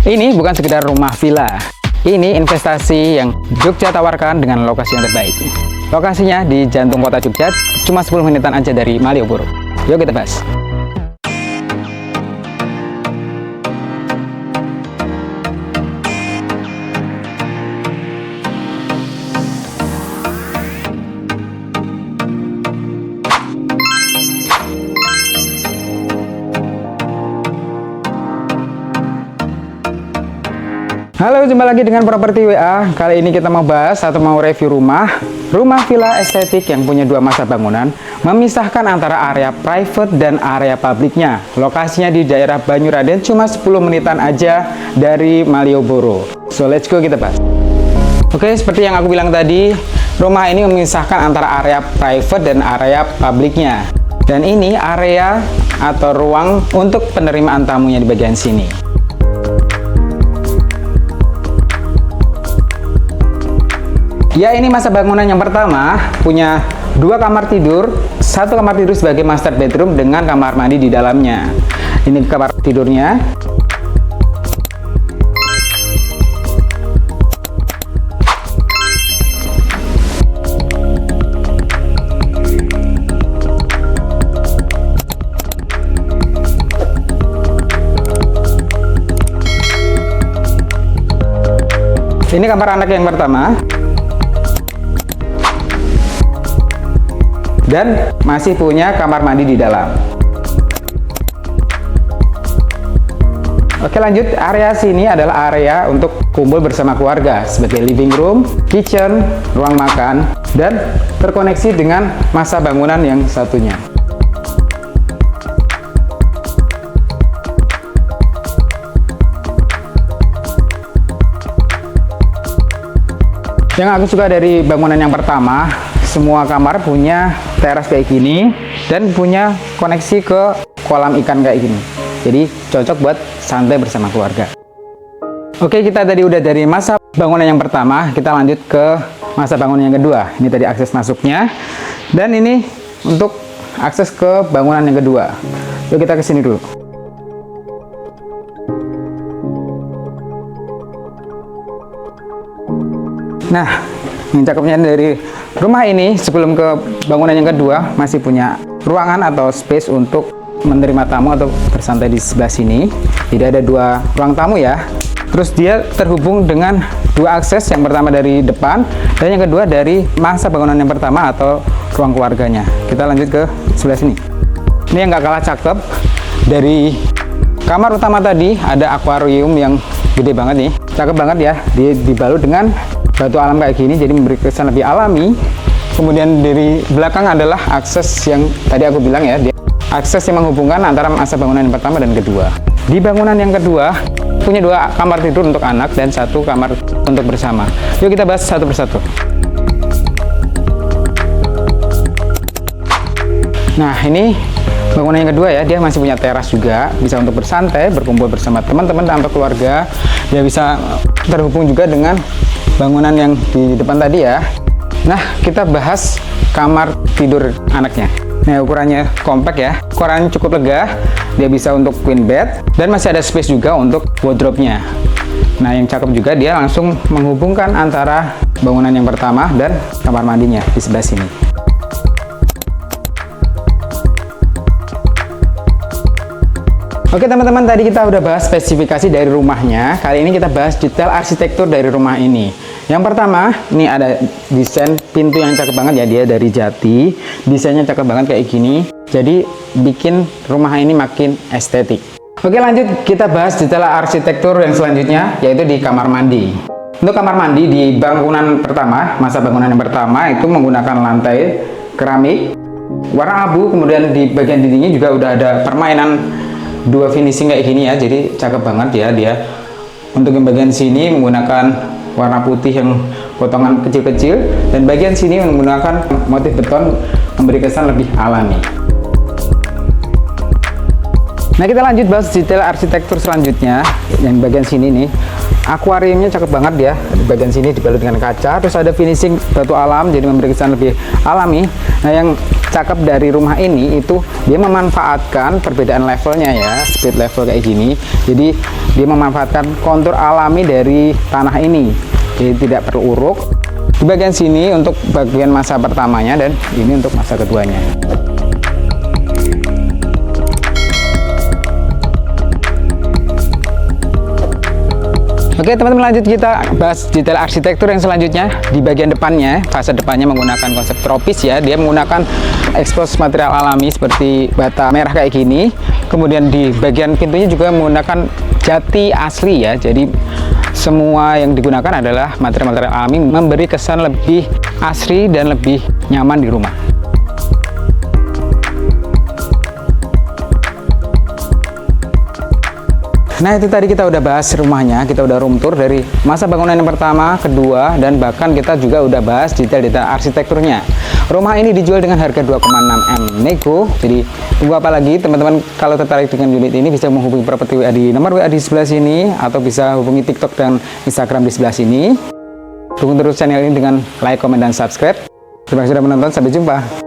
Ini bukan sekedar rumah villa. Ini investasi yang Jogja tawarkan dengan lokasi yang terbaik. Lokasinya di jantung kota Jogja, cuma 10 menitan aja dari Malioboro. Yuk kita bahas. Halo, jumpa lagi dengan Properti WA. Kali ini kita mau bahas atau mau review rumah villa estetik yang punya dua masa bangunan, memisahkan antara area private dan area publiknya. Lokasinya di daerah Banyuraden, cuma 10 menitan aja dari Malioboro. So let's go, kita bahas. Oke, seperti yang aku bilang tadi, rumah ini memisahkan antara area private dan area publiknya. Dan ini area atau ruang untuk penerimaan tamunya di bagian sini. Ya, ini masa bangunan yang pertama, punya 2 kamar tidur, 1 kamar tidur sebagai master bedroom dengan kamar mandi di dalamnya. Ini kamar tidurnya. Ini kamar anak yang pertama. Dan masih punya kamar mandi di dalam. Oke, lanjut. Area sini adalah area untuk kumpul bersama keluarga sebagai living room, kitchen, ruang makan, dan terkoneksi dengan masa bangunan yang satunya. Yang aku suka dari bangunan yang pertama, semua kamar punya teras kayak gini dan punya koneksi ke kolam ikan kayak gini. Jadi cocok buat santai bersama keluarga. Oke, kita tadi udah dari masa bangunan yang pertama, kita lanjut ke masa bangunan yang kedua. Ini tadi akses masuknya, dan ini untuk akses ke bangunan yang kedua. Yuk kita ke sini dulu. Nah, yang cakepnya dari rumah ini, sebelum ke bangunan yang kedua, masih punya ruangan atau space untuk menerima tamu atau bersantai di sebelah sini. Jadi ada 2 ruang tamu ya. Terus dia terhubung dengan 2 akses, yang pertama dari depan dan yang kedua dari masa bangunan yang pertama atau ruang keluarganya. Kita lanjut ke sebelah sini. Ini yang gak kalah cakep, dari kamar utama tadi ada akuarium yang gede banget nih. Cakep banget ya, dia dibalut dengan batu alam kayak gini, jadi memberi kesan lebih alami. Kemudian dari belakang adalah akses yang tadi aku bilang ya, akses yang menghubungkan antara masa bangunan yang pertama dan kedua. Di bangunan yang kedua punya 2 kamar tidur untuk anak dan 1 kamar untuk bersama. Yuk kita bahas satu persatu. Nah, ini bangunan yang kedua ya, dia masih punya teras juga, bisa untuk bersantai, berkumpul bersama teman-teman atau keluarga. Dia bisa terhubung juga dengan bangunan yang di depan tadi ya. Nah, kita bahas kamar tidur anaknya. Nah, ukurannya compact ya, ukurannya cukup lega. Dia bisa untuk queen bed dan masih ada space juga untuk wardrobe-nya. Nah, yang cakep juga, dia langsung menghubungkan antara bangunan yang pertama dan kamar mandinya di sebelah sini. Oke teman-teman, tadi kita udah bahas spesifikasi dari rumahnya. Kali ini kita bahas detail arsitektur dari rumah ini. Yang pertama, ini ada desain pintu yang cakep banget ya, dia dari jati. Desainnya cakep banget kayak gini. Jadi bikin rumah ini makin estetik. Oke, lanjut kita bahas detail arsitektur yang selanjutnya, yaitu di kamar mandi. Untuk kamar mandi di bangunan pertama, masa bangunan yang pertama itu menggunakan lantai keramik warna abu, kemudian di bagian dindingnya juga udah ada permainan 2 finishing kayak gini ya, jadi cakep banget ya dia. Untuk yang bagian sini menggunakan warna putih yang potongan kecil-kecil, dan bagian sini menggunakan motif beton, memberi kesan lebih alami. Nah, kita lanjut bahas detail arsitektur selanjutnya yang bagian sini nih. akuariumnya cakep banget ya. Di bagian sini dibalut dengan kaca, terus ada finishing batu alam, jadi memberi kesan lebih alami. Nah, yang cakep dari rumah ini itu dia memanfaatkan perbedaan levelnya ya, speed level kayak gini. Jadi dia memanfaatkan kontur alami dari tanah ini, jadi tidak perlu uruk. Di bagian sini untuk bagian masa pertamanya dan ini untuk masa keduanya. Oke teman-teman, lanjut kita bahas detail arsitektur yang selanjutnya. Di bagian depannya, fasad depannya menggunakan konsep tropis ya. Dia menggunakan expose material alami seperti bata merah kayak gini. Kemudian di bagian pintunya juga menggunakan jati asli ya. Jadi semua yang digunakan adalah material-material alami, memberi kesan lebih asri dan lebih nyaman di rumah. Nah, itu tadi kita udah bahas rumahnya, kita udah room tour dari masa bangunan yang pertama, kedua, dan bahkan kita juga udah bahas detail-detail arsitekturnya. Rumah ini dijual dengan harga 2,6 M nego. Jadi tunggu apa lagi teman-teman? Kalau tertarik dengan unit ini bisa menghubungi Properti WA di nomor WA di sebelah sini, atau bisa hubungi TikTok dan Instagram di sebelah sini. Dukung terus channel ini dengan like, komen, dan subscribe. Terima kasih sudah menonton, sampai jumpa.